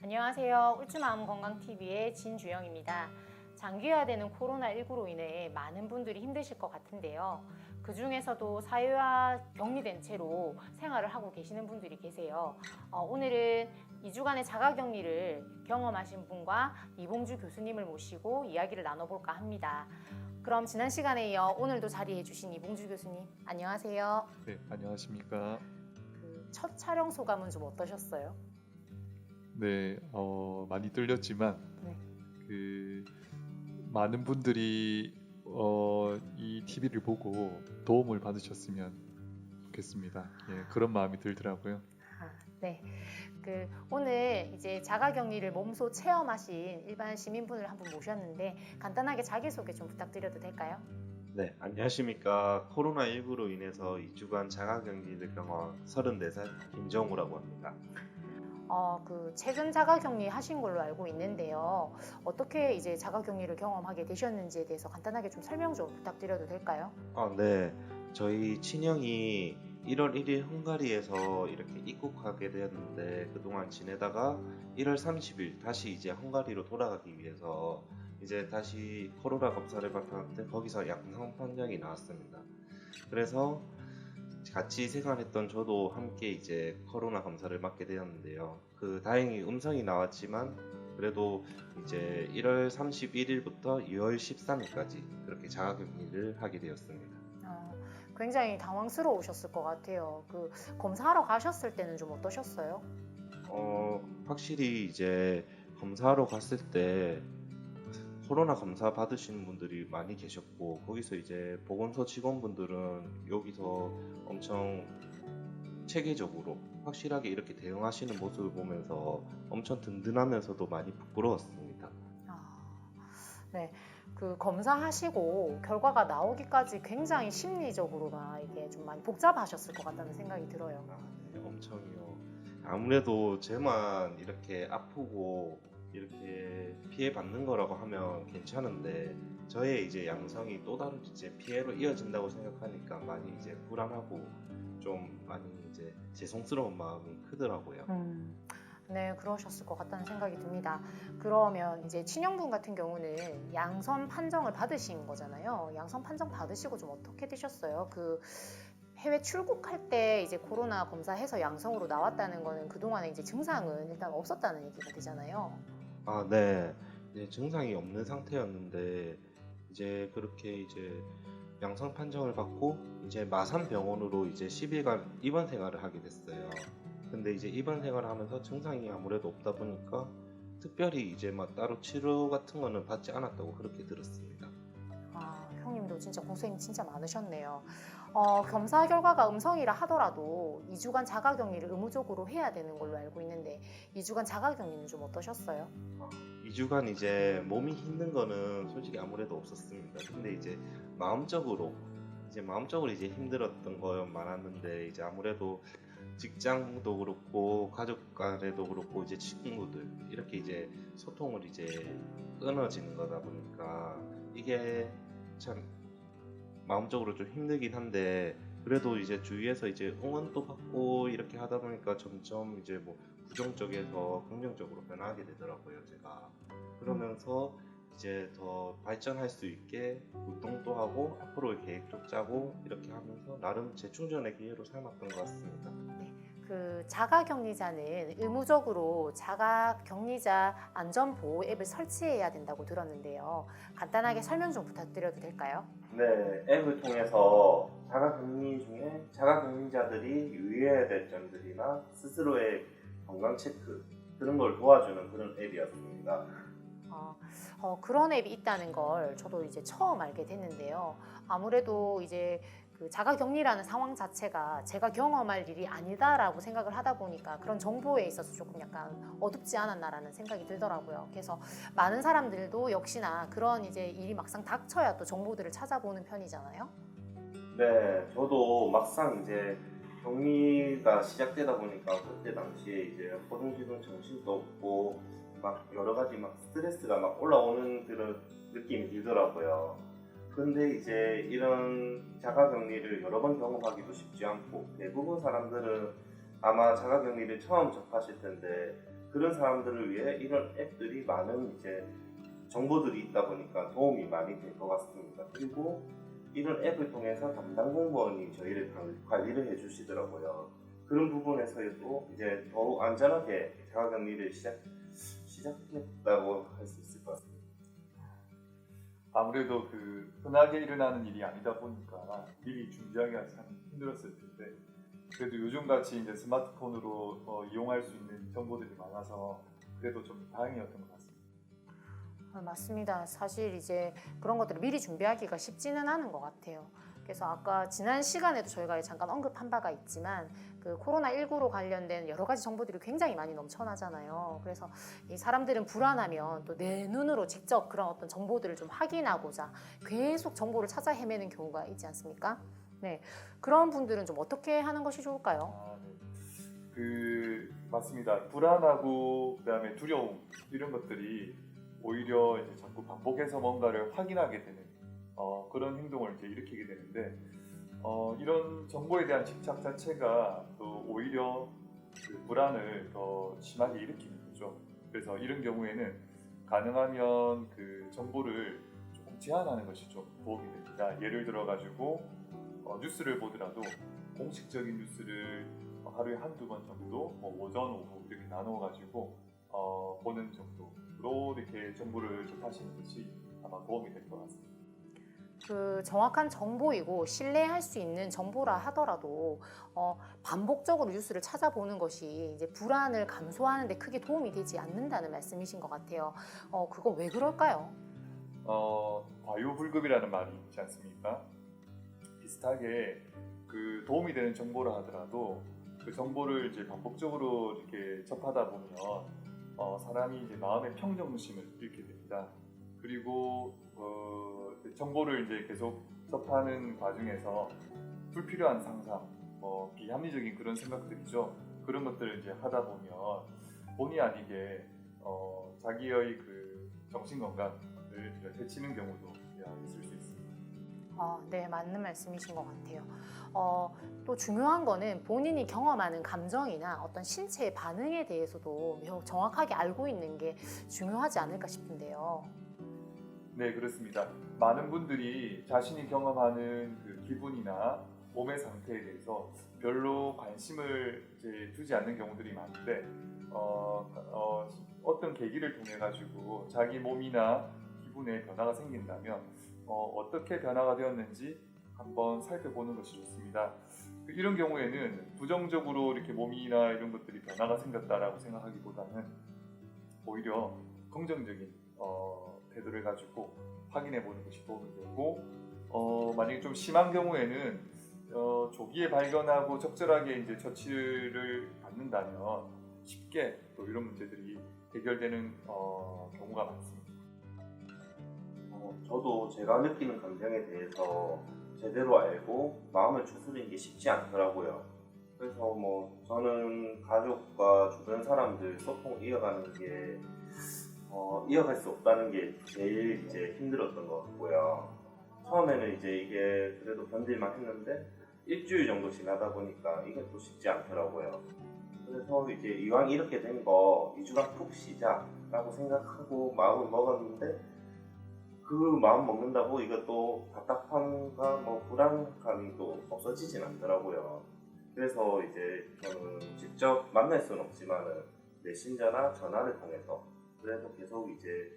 안녕하세요. 울주마음건강TV의 진주영입니다. 장기화되는 코로나19로 인해 많은 분들이 힘드실 것 같은데요. 그 중에서도 사회화 격리된 채로 생활을 하고 계시는 분들이 계세요. 오늘은 2주간의 자가격리를 경험하신 분과 이봉주 교수님을 모시고 이야기를 나눠볼까 합니다. 그럼 지난 시간에 이어 오늘도 자리해 주신 이봉주 교수님, 안녕하세요. 네, 안녕하십니까. 첫 촬영 소감은 좀 어떠셨어요? 네, 많이 떨렸지만 네. 많은 분들이 이 TV를 보고 도움을 받으셨으면 좋겠습니다. 예, 그런 마음이 들더라고요. 네. 오늘 이제 자가격리를 몸소 체험하신 일반 시민분을 한 분 모셨는데 간단하게 자기소개 좀 부탁드려도 될까요? 네, 안녕하십니까. 코로나19로 인해서 2주간 자가격리를 경험한 34살 김정우라고 합니다. 최근 자가격리 하신 걸로 알고 있는데요. 어떻게 이제 자가격리를 경험하게 되셨는지에 대해서 간단하게 좀 설명 좀 부탁드려도 될까요? 네. 저희 친형이 1월 1일 헝가리에서 이렇게 입국하게 되었는데 그동안 지내다가 1월 30일 다시 이제 헝가리로 돌아가기 위해서 이제 다시 코로나 검사를 받았는데 거기서 양성 판정이 나왔습니다. 그래서 같이 생활했던 저도 함께 이제 코로나 검사를 받게 되었는데요. 다행히 음성이 나왔지만 그래도 이제 1월 31일부터 2월 13일까지 그렇게 자가격리를 하게 되었습니다. 굉장히 당황스러우셨을 것 같아요. 검사하러 가셨을 때는 좀 어떠셨어요? 확실히 이제 검사하러 갔을 때 코로나 검사 받으시는 분들이 많이 계셨고 거기서 이제 보건소 직원분들은 여기서 엄청 체계적으로 확실하게 이렇게 대응하시는 모습을 보면서 엄청 든든하면서도 많이 부끄러웠습니다. 네. 검사하시고 결과가 나오기까지 굉장히 심리적으로나 이게 좀 많이 복잡하셨을 것 같다는 생각이 들어요. 네, 엄청요. 아무래도 쟤만 이렇게 아프고 이렇게 피해 받는 거라고 하면 괜찮은데 저의 이제 양성이 또 다른 이제 피해로 이어진다고 생각하니까 많이 이제 불안하고 좀 많이 이제 죄송스러운 마음이 크더라고요. 네, 그러셨을 것 같다는 생각이 듭니다. 그러면 이제 친형분 같은 경우는 양성 판정을 받으신 거잖아요. 양성 판정 받으시고 좀 어떻게 되셨어요? 해외 출국할 때 이제 코로나 검사해서 양성으로 나왔다는 거는 그동안에 이제 증상은 일단 없었다는 얘기가 되잖아요. 네. 이제 증상이 없는 상태였는데 이제 그렇게 이제 양성 판정을 받고 이제 마산병원으로 이제 10일간 입원 생활을 하게 됐어요. 근데 이제 입원 생활을 하면서 증상이 아무래도 없다 보니까 특별히 이제 막 따로 치료 같은 거는 받지 않았다고 그렇게 들었습니다. 형님도 진짜 고생 진짜 많으셨네요. 검사 결과가 음성이라 하더라도 2주간 자가격리를 의무적으로 해야 되는 걸로 알고 있는데 2주간 자가격리는 좀 어떠셨어요? 2주간 이제 몸이 힘든 거는 솔직히 아무래도 없었습니다. 근데 이제 마음적으로 이제 힘들었던 거 많았는데 이제 아무래도 직장도 그렇고 가족 간에도 그렇고 이제 친구들 이렇게 이제 소통을 이제 끊어지는 거다 보니까 이게 참 마음적으로 좀 힘들긴 한데 그래도 이제 주위에서 이제 응원도 받고 이렇게 하다 보니까 점점 이제 뭐 부정적에서 긍정적으로 변하게 되더라고요, 제가. 그러면서 이제 더 발전할 수 있게 운동도 하고 앞으로의 계획도 짜고 이렇게 하면서 나름 재충전의 기회로 삼았던 것 같습니다. 자가격리자는 의무적으로 자가격리자 안전보호 앱을 설치해야 된다고 들었는데요. 간단하게 설명 좀 부탁드려도 될까요? 네, 앱을 통해서 자가격리 중에 자가격리자들이 유의해야 될 점들이나 스스로의 건강 체크 그런 걸 도와주는 그런 앱이었습니다. 그런 앱이 있다는 걸 저도 이제 처음 알게 됐는데요. 아무래도 이제 자가격리라는 상황 자체가 제가 경험할 일이 아니다라고 생각을 하다 보니까 그런 정보에 있어서 조금 약간 어둡지 않았나라는 생각이 들더라고요. 그래서 많은 사람들도 역시나 그런 이제 일이 막상 닥쳐야 또 정보들을 찾아보는 편이잖아요. 네, 저도 막상 이제 격리가 시작되다 보니까 그때 당시에 이제 허둥지둥 정신도 없고 막 여러 가지 막 스트레스가 막 올라오는 그런 느낌이 들더라고요. 근데 이제 이런 자가격리를 여러 번 경험하기도 쉽지 않고 대부분 사람들은 아마 자가격리를 처음 접하실 텐데 그런 사람들을 위해 이런 앱들이 많은 이제 정보들이 있다 보니까 도움이 많이 될 것 같습니다. 그리고 이런 앱을 통해서 담당 공무원이 저희를 관리를 해주시더라고요. 그런 부분에서도 이제 더욱 안전하게 자가격리를 시작했다고 할 수 있을 것 같습니다. 아무래도 그 흔하게 일어나는 일이 아니다 보니까 미리 준비하기가 참 힘들었을 텐데 그래도 요즘같이 이제 스마트폰으로 이용할 수 있는 정보들이 많아서 그래도 좀 다행이었던 것 같습니다. 맞습니다. 사실 이제 그런 것들을 미리 준비하기가 쉽지는 않은 것 같아요. 그래서 아까 지난 시간에도 저희가 잠깐 언급한 바가 있지만 그 코로나19로 관련된 여러 가지 정보들이 굉장히 많이 넘쳐나잖아요. 그래서 이 사람들은 불안하면 또 내 눈으로 직접 그런 어떤 정보들을 좀 확인하고자 계속 정보를 찾아 헤매는 경우가 있지 않습니까? 네, 그런 분들은 좀 어떻게 하는 것이 좋을까요? 네. 맞습니다. 불안하고 그다음에 두려움 이런 것들이 오히려 이제 자꾸 반복해서 뭔가를 확인하게 되는 그런 행동을 이제 일으키게 되는데 이런 정보에 대한 집착 자체가 또 오히려 그 불안을 더 심하게 일으키는 거죠. 그래서 이런 경우에는 가능하면 그 정보를 조금 제한하는 것이 좀 도움이 됩니다. 예를 들어 가지고 뉴스를 보더라도 공식적인 뉴스를 하루에 한두 번 정도 오전, 오후 이렇게 나누어 가지고 보는 정도로 이렇게 정보를 접하시는 것이 아마 도움이 될 것 같습니다. 그 정확한 정보이고 신뢰할 수 있는 정보라 하더라도 반복적으로 뉴스를 찾아보는 것이 이제 불안을 감소하는 데 크게 도움이 되지 않는다는 말씀이신 것 같아요. 그거 왜 그럴까요? 과유불급이라는 말이 있지 않습니까? 비슷하게 그 도움이 되는 정보라 하더라도 그 정보를 이제 반복적으로 이렇게 접하다 보면 사람이 이제 마음의 평정심을 잃게 됩니다. 그리고 정보를 이제 계속 접하는 과정에서 불필요한 상상, 비합리적인 그런 생각들이죠. 그런 것들을 이제 하다 보면 본의 아니게 자기의 그 정신 건강을 해치는 경우도 있을 수 있습니다. 네, 맞는 말씀이신 것 같아요. 또 중요한 거는 본인이 경험하는 감정이나 어떤 신체의 반응에 대해서도 정확하게 알고 있는 게 중요하지 않을까 싶은데요. 네, 그렇습니다. 많은 분들이 자신이 경험하는 그 기분이나 몸의 상태에 대해서 별로 관심을 이제 두지 않는 경우들이 많은데 어떤 계기를 통해 가지고 자기 몸이나 기분에 변화가 생긴다면 어떻게 변화가 되었는지 한번 살펴보는 것이 좋습니다. 이런 경우에는 부정적으로 이렇게 몸이나 이런 것들이 변화가 생겼다라고 생각하기보다는 오히려 긍정적인 태도를 가지고 확인해 보는 것이 도움이 되고 만약에 좀 심한 경우에는 조기에 발견하고 적절하게 이제 처치를 받는다면 쉽게 또 이런 문제들이 해결되는 경우가 많습니다. 저도 제가 느끼는 감정에 대해서 제대로 알고 마음을 추스리는 게 쉽지 않더라고요. 그래서 저는 가족과 주변 사람들 소통 이어가는 게 이어갈 수 없다는 게 제일 이제 힘들었던 것 같고요. 처음에는 이제 이게 그래도 견딜만 했는데 일주일 정도 지나다 보니까 이게 또 쉽지 않더라고요. 그래서 이제 이왕 이렇게 된 거 2주간 푹 쉬자라고 생각하고 마음을 먹었는데 그 마음 먹는다고 이것도 답답함과 불안감이 또 없어지진 않더라고요. 그래서 이제 저는 직접 만날 수는 없지만은 메신저나 전화를 통해서 그래서 계속 이제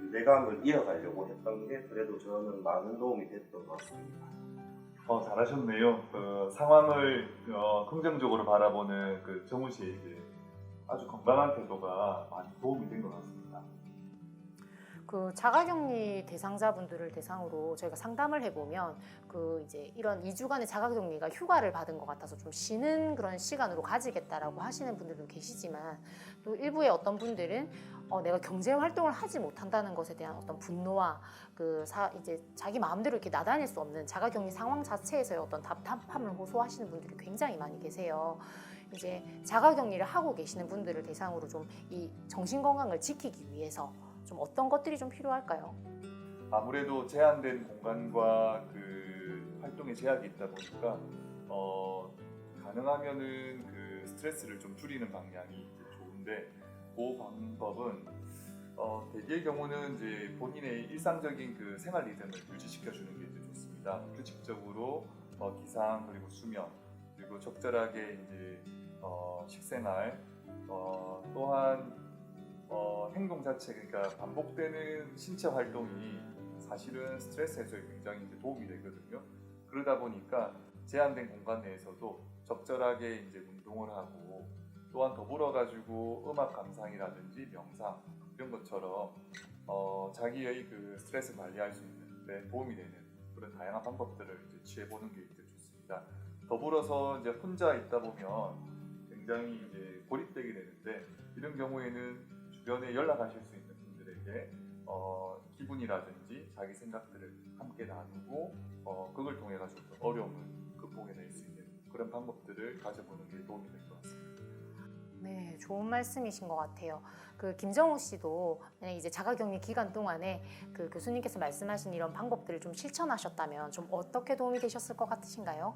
유대감을 이어가려고 했던 게 그래도 저는 많은 도움이 됐던 것 같습니다. 잘하셨네요. 상황을 긍정적으로 바라보는 그 정우 씨의 아주 건강한 태도가 많이 도움이 된 것 같습니다. 그 자가격리 대상자분들을 대상으로 저희가 상담을 해보면 그 이제 이런 2주간의 자가격리가 휴가를 받은 것 같아서 좀 쉬는 그런 시간으로 가지겠다라고 하시는 분들도 계시지만 또 일부의 어떤 분들은 내가 경제 활동을 하지 못한다는 것에 대한 어떤 분노와 이제 자기 마음대로 이렇게 나다닐 수 없는 자가격리 상황 자체에서의 어떤 답답함을 호소하시는 분들이 굉장히 많이 계세요. 이제 자가격리를 하고 계시는 분들을 대상으로 좀 이 정신 건강을 지키기 위해서 좀 어떤 것들이 좀 필요할까요? 아무래도 제한된 공간과 그 활동에 제약이 있다 보니까 가능하면은 그 그 스트레스를 좀 줄이는 방향이 이제 좋은데, 그 방법은 대개의 경우는 이제 본인의 일상적인 그 생활 리듬을 유지시켜 주는 게 이제 좋습니다. 규칙적으로 기상 그리고 수면 그리고 적절하게 이제 식생활 또한 행동 자체, 그러니까 반복되는 신체 활동이 사실은 스트레스 해소에 굉장히 이제 도움이 되거든요. 그러다 보니까 제한된 공간 내에서도 적절하게 이제 운동을 하고, 또한 더불어 가지고 음악 감상이라든지 명상 이런 것처럼 자기의 그 스트레스 관리할 수 있는 데 도움이 되는 그런 다양한 방법들을 이제 취해보는 게 이제 좋습니다. 더불어서 이제 혼자 있다 보면 굉장히 이제 고립되게 되는데, 이런 경우에는 주변에 연락하실 수 있는 분들에게 기분이라든지 자기 생각들을 함께 나누고 그걸 통해 가지고 어려움을 극복해낼 수 있는 그런 방법들을 가져보는 게 도움이 될 것 같습니다. 네, 좋은 말씀이신 것 같아요. 그 김정욱 씨도 만약 이제 자가격리 기간 동안에 그 교수님께서 말씀하신 이런 방법들을 좀 실천하셨다면 좀 어떻게 도움이 되셨을 것 같으신가요?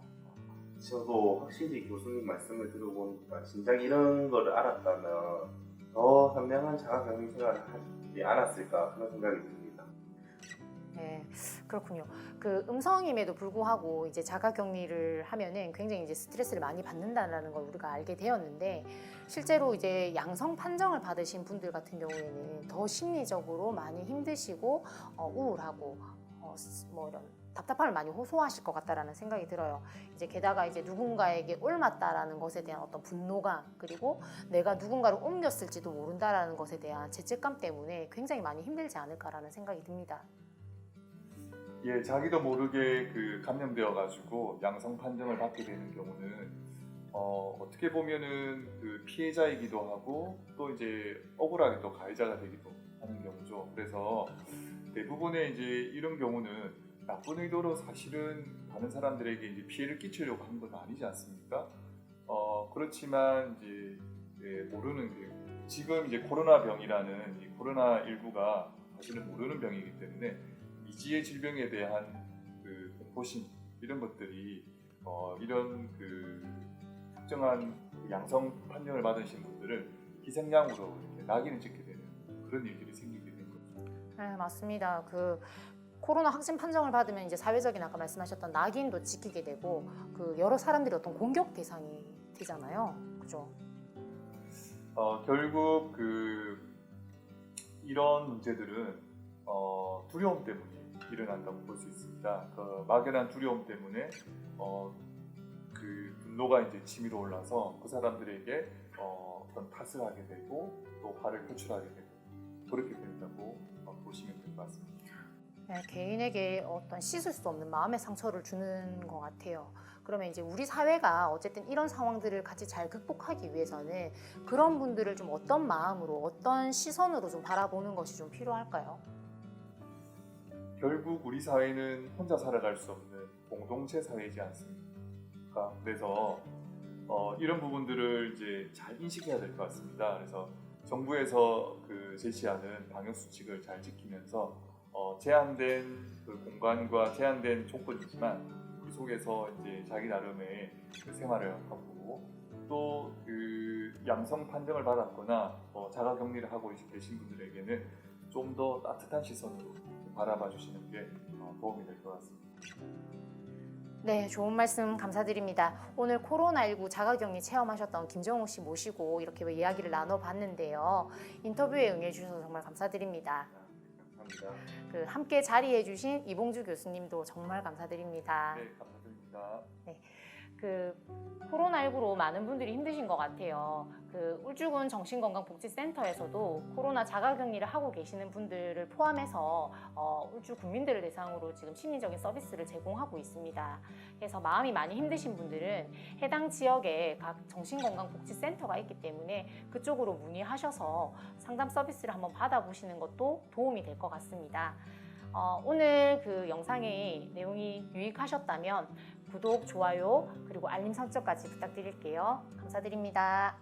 저도 확실히 교수님 말씀을 들어보니까 진작 이런 거를 알았다면 더 현명한 자가격리 생활을 하지 않았을까 그런 생각이 듭니다. 네, 그렇군요. 그 음성임에도 불구하고 이제 자가격리를 하면은 굉장히 이제 스트레스를 많이 받는다라는 걸 우리가 알게 되었는데, 실제로 이제 양성 판정을 받으신 분들 같은 경우에는 더 심리적으로 많이 힘드시고 우울하고 뭐 이런 답답함을 많이 호소하실 것 같다라는 생각이 들어요. 이제 게다가 이제 누군가에게 옮았다라는 것에 대한 어떤 분노감, 그리고 내가 누군가를 옮겼을지도 모른다라는 것에 대한 죄책감 때문에 굉장히 많이 힘들지 않을까라는 생각이 듭니다. 예, 자기도 모르게 그 감염되어 가지고 양성 판정을 받게 되는 경우는 어떻게 보면은 그 피해자이기도 하고 또 이제 억울하게 또 가해자가 되기도 하는 경우죠. 그래서 대부분의 이제 이런 경우는 나쁜 의도로 사실은 다른 사람들에게 이제 피해를 끼치려고 한 건 아니지 않습니까? 그렇지만 이제 모르는 게, 지금 이제 코로나 병이라는 이 코로나 19가 사실은 모르는 병이기 때문에 미지의 질병에 대한 그 공포심 이런 것들이 이런 그 특정한 양성 판정을 받으신 분들을 희생양으로 이렇게 낙인을 찍게 되는 그런 일들이 생기게 된 거죠. 네, 맞습니다. 그 코로나 확진 판정을 받으면 이제 사회적인 아까 말씀하셨던 낙인도 찍히게 되고 그 여러 사람들이 어떤 공격 대상이 되잖아요. 그죠? 결국 그 이런 문제들은 두려움 때문에 일어난다고 볼 수 있습니다. 그 막연한 두려움 때문에 그 분노가 이제 치밀어 올라서 그 사람들에게 어떤 탓을 하게 되고 또 화를 표출하게 되고 그렇게 된다고 보시면 될 것 같습니다. 네, 개인에게 어떤 씻을 수 없는 마음의 상처를 주는 것 같아요. 그러면 이제 우리 사회가 어쨌든 이런 상황들을 같이 잘 극복하기 위해서는 그런 분들을 좀 어떤 마음으로, 어떤 시선으로 좀 바라보는 것이 좀 필요할까요? 결국 우리 사회는 혼자 살아갈 수 없는 공동체 사회이지 않습니까? 그래서 이런 부분들을 이제 잘 인식해야 될 것 같습니다. 그래서 정부에서 그 제시하는 방역 수칙을 잘 지키면서 제한된 그 공간과 제한된 조건이지만 그 속에서 이제 자기 나름의 그 생활을 하고, 또 그 양성 판정을 받았거나 자가격리를 하고 계신 분들에게는 좀 더 따뜻한 시선으로 바라봐 주시는 게 도움이 될 것 같습니다. 네, 좋은 말씀 감사드립니다. 오늘 코로나19 자가격리 체험하셨던 김정욱 씨 모시고 이렇게 이야기를 나눠봤는데요. 인터뷰에 응해주셔서 정말 감사드립니다. 감사합니다. 그 함께 자리해주신 이봉주 교수님도 정말 감사드립니다. 네, 감사드립니다. 그 코로나19로 많은 분들이 힘드신 것 같아요. 그 울주군 정신건강복지센터에서도 코로나 자가격리를 하고 계시는 분들을 포함해서 울주 국민들을 대상으로 지금 심리적인 서비스를 제공하고 있습니다. 그래서 마음이 많이 힘드신 분들은 해당 지역에 각 정신건강복지센터가 있기 때문에 그쪽으로 문의하셔서 상담 서비스를 한번 받아보시는 것도 도움이 될 것 같습니다. 오늘 그 영상의 내용이 유익하셨다면 구독, 좋아요, 그리고 알림 설정까지 부탁드릴게요. 감사드립니다.